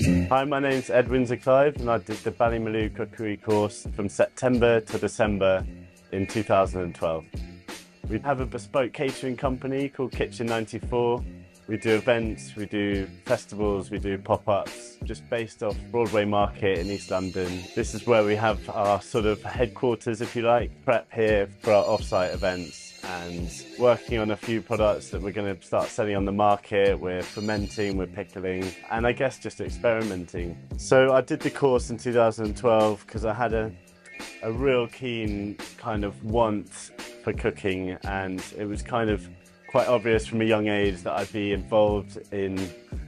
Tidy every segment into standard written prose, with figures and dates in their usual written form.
Hi, my name's Windsor-Clive and I did the Ballymaloe Cookery course from September to December in 2012. We have a bespoke catering company called Kitchen 94. We do events, we do festivals, we do pop-ups, just based off Broadway Market in East London. This is where we have our sort of headquarters, if you like, prep here for our off-site events and working on a few products that we're going to start selling on the market. We're fermenting, we're pickling, and I guess just experimenting. So I did the course in 2012 because I had a real keen kind of want for cooking, and it was kind of quite obvious from a young age that I'd be involved in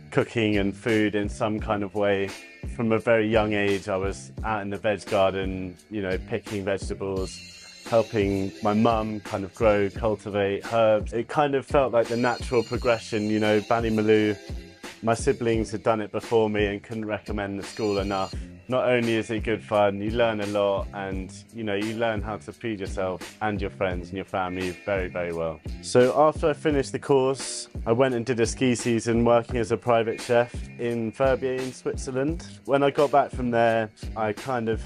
cooking and food in some kind of way. From a very young age, I was out in the veg garden, you know, picking vegetables, helping my mum kind of grow, cultivate herbs. It kind of felt like the natural progression, you know, Ballymaloe. My siblings had done it before me and couldn't recommend the school enough. Not only is it good fun, you learn a lot, and you know, you learn how to feed yourself and your friends and your family very, very well. So after I finished the course, I went and did a ski season working as a private chef in Verbier in Switzerland. When I got back from there, I kind of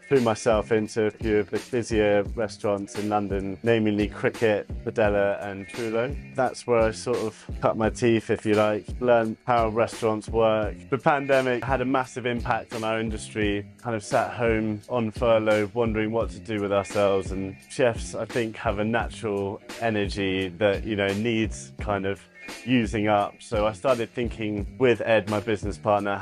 threw myself into a few of the busier restaurants in London, namely Cricket, Padella and Trullo. That's where I sort of cut my teeth, if you like, learned how restaurants work. The pandemic had a massive impact on our industry, kind of sat home on furlough, wondering what to do with ourselves. And chefs, I think, have a natural energy that, you know, needs kind of using up. So I started thinking with Ed, my business partner,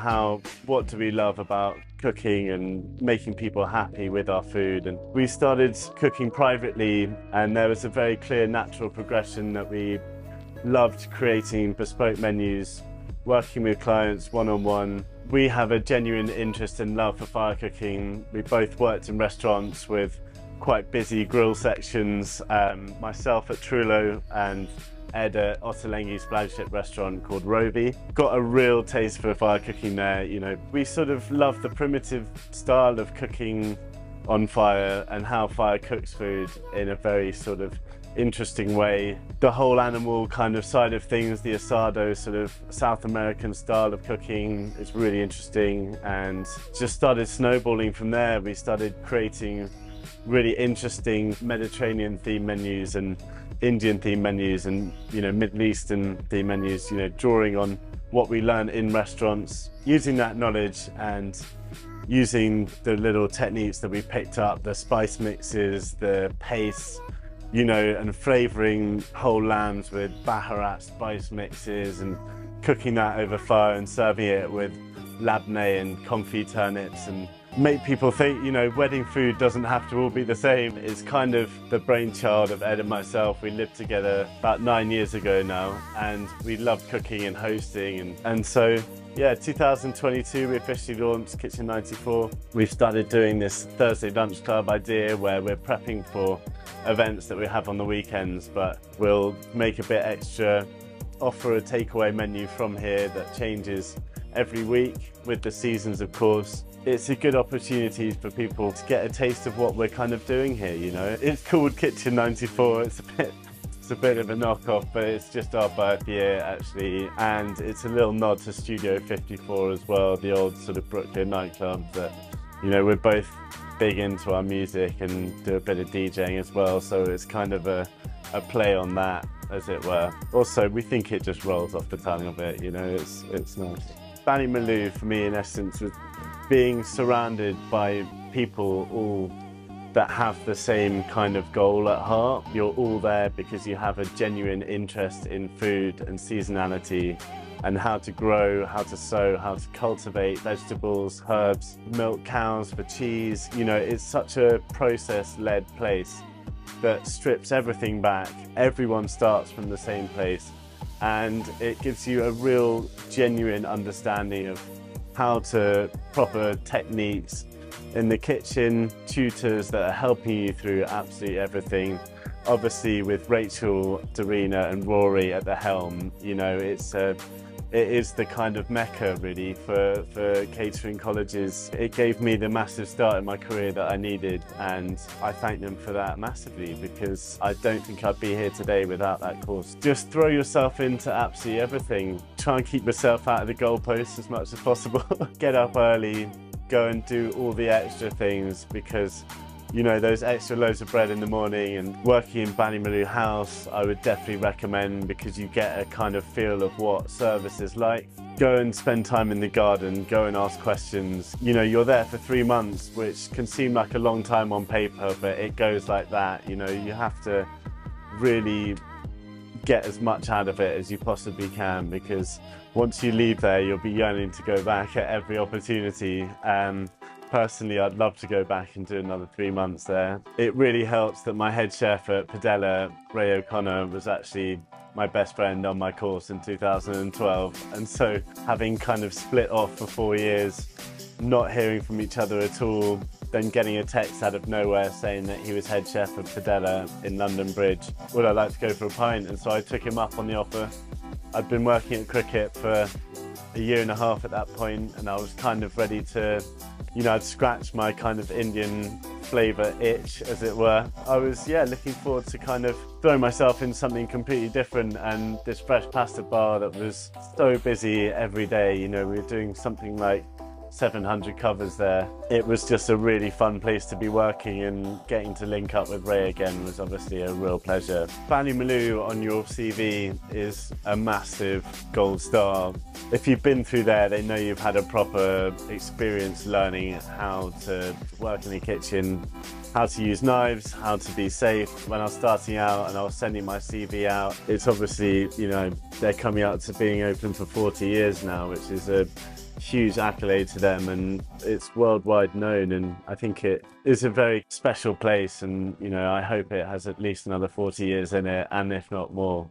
what do we love about cooking and making people happy with our food. And we started cooking privately, and there was a very clear natural progression that we loved creating bespoke menus, working with clients one-on-one. We have a genuine interest and love for fire cooking. We both worked in restaurants with quite busy grill sections, myself at Trullo and Ed at Ottolenghi's flagship restaurant called Rovi. Got a real taste for fire cooking there. You know, we sort of love the primitive style of cooking on fire and how fire cooks food in a very sort of interesting way. The whole animal kind of side of things, the asado sort of South American style of cooking is really interesting, and just started snowballing from there. We started creating really interesting Mediterranean themed menus and Indian themed menus and, you know, Middle Eastern themed menus, you know, drawing on what we learn in restaurants, using that knowledge and using the little techniques that we picked up, the spice mixes, the paste, you know, and flavoring whole lambs with Baharat spice mixes and cooking that over fire and serving it with labneh and confit turnips, and make people think, you know, wedding food doesn't have to all be the same. It's kind of the brainchild of Ed and myself. We lived together about 9 years ago now, and we loved cooking and hosting. And so, yeah, 2022, we officially launched Kitchen 94. We've started doing this Thursday lunch club idea where we're prepping for events that we have on the weekends, but we'll make a bit extra, offer a takeaway menu from here that changes every week with the seasons, of course. It's a good opportunity for people to get a taste of what we're kind of doing here, you know. It's called Kitchen 94. It's a bit of a knockoff, but it's just our birth year actually, and it's a little nod to Studio 54 as well, the old sort of Brooklyn nightclub that, you know, we're both big into our music and do a bit of DJing as well, so it's kind of a play on that, as it were. Also, we think it just rolls off the tongue a bit, you know, it's nice. Ballymaloe for me, in essence, was being surrounded by people all that have the same kind of goal at heart. You're all there because you have a genuine interest in food and seasonality and how to grow, how to sow, how to cultivate vegetables, herbs, milk cows for cheese. You know, it's such a process-led place that strips everything back. Everyone starts from the same place, and it gives you a real genuine understanding of how to proper techniques in the kitchen, tutors that are helping you through absolutely everything. Obviously with Rachel, Darina and Rory at the helm, you know, it's a it is the kind of mecca really for catering colleges. It gave me the massive start in my career that I needed, and I thank them for that massively, because I don't think I'd be here today without that course. Just throw yourself into absolutely everything. Try and keep yourself out of the goalposts as much as possible. Get up early, go and do all the extra things, because you know, those extra loaves of bread in the morning, and working in Ballymaloe House I would definitely recommend, because you get a kind of feel of what service is like. Go and spend time in the garden, go and ask questions. You know, you're there for 3 months, which can seem like a long time on paper, but it goes like that. You know, you have to really get as much out of it as you possibly can, because once you leave there you'll be yearning to go back at every opportunity. Personally, I'd love to go back and do another 3 months there. It really helps that my head chef at Padella, Ray O'Connor, was actually my best friend on my course in 2012. And so having kind of split off for 4 years, not hearing from each other at all, then getting a text out of nowhere saying that he was head chef at Padella in London Bridge, would I like to go for a pint? And so I took him up on the offer. I'd been working at cricket for a year and a half at that point, and I was kind of ready to, you know, I'd scratched my kind of Indian flavour itch, as it were. I was, yeah, looking forward to kind of throwing myself in something completely different, and this fresh pasta bar that was so busy every day. You know, we were doing something like 700 covers there. It was just a really fun place to be working, and getting to link up with Ray again was obviously a real pleasure. Ballymaloe on your CV is a massive gold star. If you've been through there, they know you've had a proper experience learning how to work in the kitchen, how to use knives, how to be safe. When I was starting out and I was sending my CV out, it's obviously, you know, they're coming up to being open for 40 years now, which is a huge accolade to them, and it's worldwide known, and I think it is a very special place, and you know, I hope it has at least another 40 years in it, and if not more.